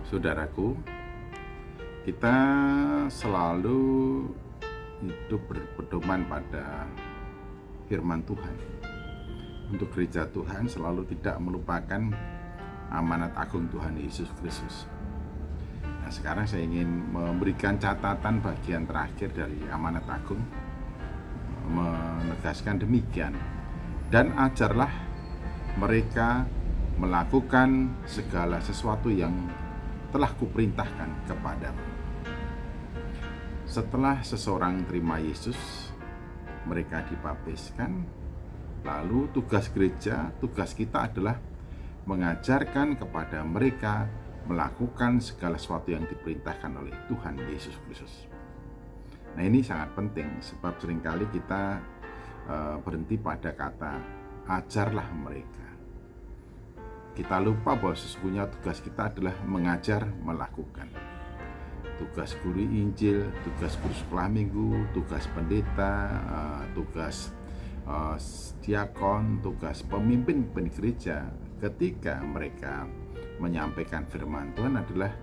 Saudaraku, kita selalu hidup berpedoman pada firman Tuhan. Untuk gereja Tuhan selalu tidak melupakan amanat agung Tuhan Yesus Kristus. Nah, sekarang saya ingin memberikan catatan bagian terakhir dari amanat agung, menegaskan demikian. Dan ajarlah mereka melakukan segala sesuatu yang telah kuperintahkan kepadamu. Setelah seseorang terima Yesus, mereka dibaptiskan. Lalu tugas gereja, tugas kita adalah mengajarkan kepada mereka melakukan segala sesuatu yang diperintahkan oleh Tuhan Yesus Kristus. Nah, ini sangat penting sebab seringkali kita berhenti pada kata ajarlah mereka. Kita lupa bahwa sesungguhnya tugas kita adalah mengajar, melakukan. Tugas guru Injil, tugas guru sekolah minggu, tugas pendeta, tugas diakon, tugas pemimpin gereja ketika mereka menyampaikan firman Tuhan adalah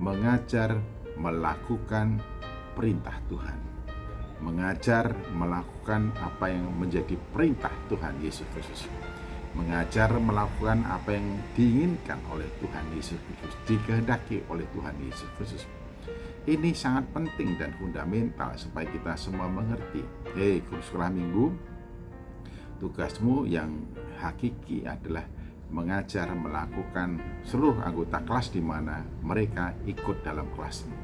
mengajar, melakukan perintah Tuhan. Mengajar, melakukan apa yang menjadi perintah Tuhan Yesus Kristus. Mengajar, melakukan apa yang diinginkan oleh Tuhan Yesus Kristus, dikehendaki oleh Tuhan Yesus Kristus. Ini sangat penting dan fundamental supaya kita semua mengerti. Guru sekolah minggu, tugasmu yang hakiki adalah mengajar, melakukan seluruh anggota kelas di mana mereka ikut dalam kelasmu.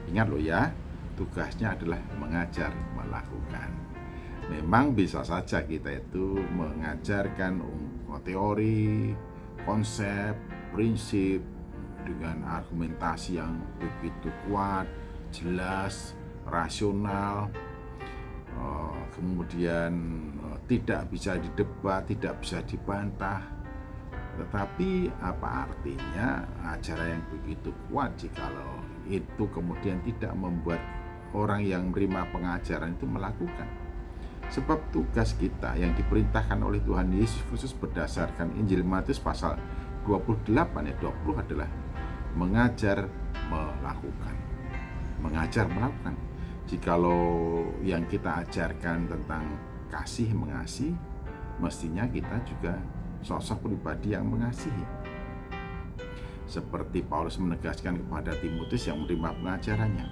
Ingat loh ya, tugasnya adalah mengajar, melakukan. Memang bisa saja kita itu mengajarkan teori, konsep, prinsip dengan argumentasi yang begitu kuat, jelas, rasional, kemudian tidak bisa didebat, tidak bisa dibantah. Tetapi apa artinya ajaran yang begitu kuat jikalau itu kemudian tidak membuat orang yang menerima pengajaran itu melakukan? Sebab tugas kita yang diperintahkan oleh Tuhan Yesus Kristus berdasarkan Injil Matius pasal 28 ayat 20 adalah mengajar, melakukan. Mengajar, melakukan. Jikalau yang kita ajarkan tentang kasih, mengasihi, mestinya kita juga sosok pribadi yang mengasihi. Seperti Paulus menegaskan kepada Timotius yang menerima pengajarannya.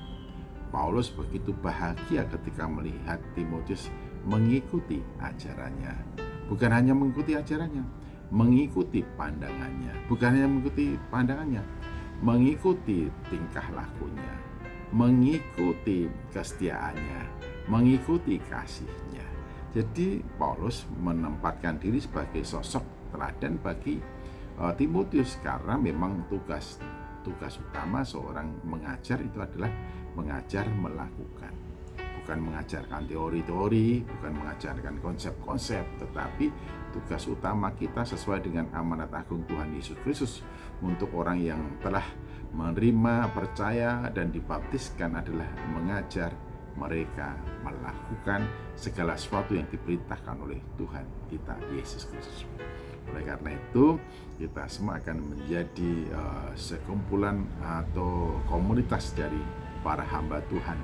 Paulus begitu bahagia ketika melihat Timotius mengikuti ajarannya. Bukan hanya mengikuti ajarannya, mengikuti pandangannya. Bukan hanya mengikuti pandangannya, mengikuti tingkah lakunya, mengikuti kesetiaannya, mengikuti kasihnya. Jadi Paulus menempatkan diri sebagai sosok teladan bagi Timotius, karena memang tugas utama seorang mengajar itu adalah mengajar, melakukan. Bukan mengajarkan teori-teori, bukan mengajarkan konsep-konsep, tetapi tugas utama kita sesuai dengan amanat agung Tuhan Yesus Kristus untuk orang yang telah menerima, percaya, dan dibaptiskan adalah mengajar mereka melakukan segala sesuatu yang diperintahkan oleh Tuhan kita Yesus Kristus. Oleh karena itu, kita semua akan menjadi sekumpulan atau komunitas dari para hamba Tuhan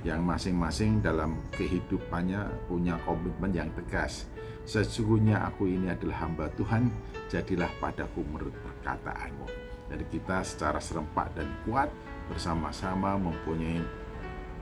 yang masing-masing dalam kehidupannya punya komitmen yang tegas. Sesungguhnya aku ini adalah hamba Tuhan, jadilah padaku menurut perkataanmu. Jadi kita secara serempak dan kuat bersama-sama mempunyai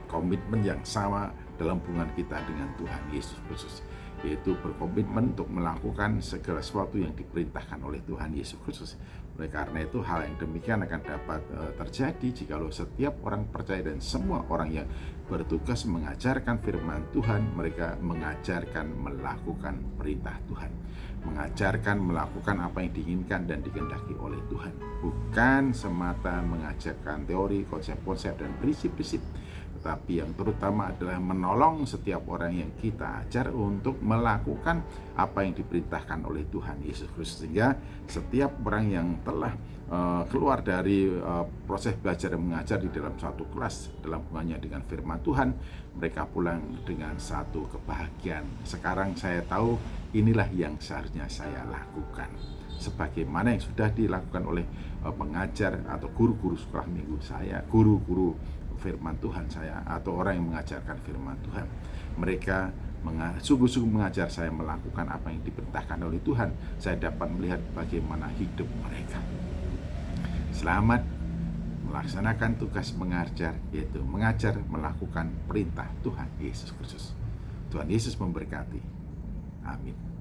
komitmen yang sama dalam hubungan kita dengan Tuhan Yesus Kristus, yaitu berkomitmen untuk melakukan segala sesuatu yang diperintahkan oleh Tuhan Yesus Kristus. Oleh karena itu, hal yang demikian akan dapat terjadi jikalau setiap orang percaya dan semua orang yang bertugas mengajarkan firman Tuhan, mereka mengajarkan melakukan perintah Tuhan, mengajarkan melakukan apa yang diinginkan dan dikehendaki oleh Tuhan, bukan semata mengajarkan teori, konsep-konsep dan prinsip-prinsip, tetapi yang terutama adalah menolong setiap orang yang kita ajar untuk melakukan apa yang diperintahkan oleh Tuhan Yesus Kristus. Sehingga setiap orang yang telah keluar dari proses belajar dan mengajar di dalam satu kelas dalam hubungannya dengan firman Tuhan, mereka pulang dengan satu kebahagiaan. Sekarang saya tahu inilah yang seharusnya saya lakukan. sebagaimana yang sudah dilakukan oleh pengajar atau guru-guru sekolah minggu saya, guru-guru firman Tuhan saya, atau orang yang mengajarkan firman Tuhan. Mereka sungguh-sungguh mengajar saya melakukan apa yang diperintahkan oleh Tuhan. Saya dapat melihat bagaimana hidup mereka. Selamat melaksanakan tugas mengajar, yaitu mengajar melakukan perintah Tuhan Yesus Kristus. Tuhan Yesus memberkati. Amin.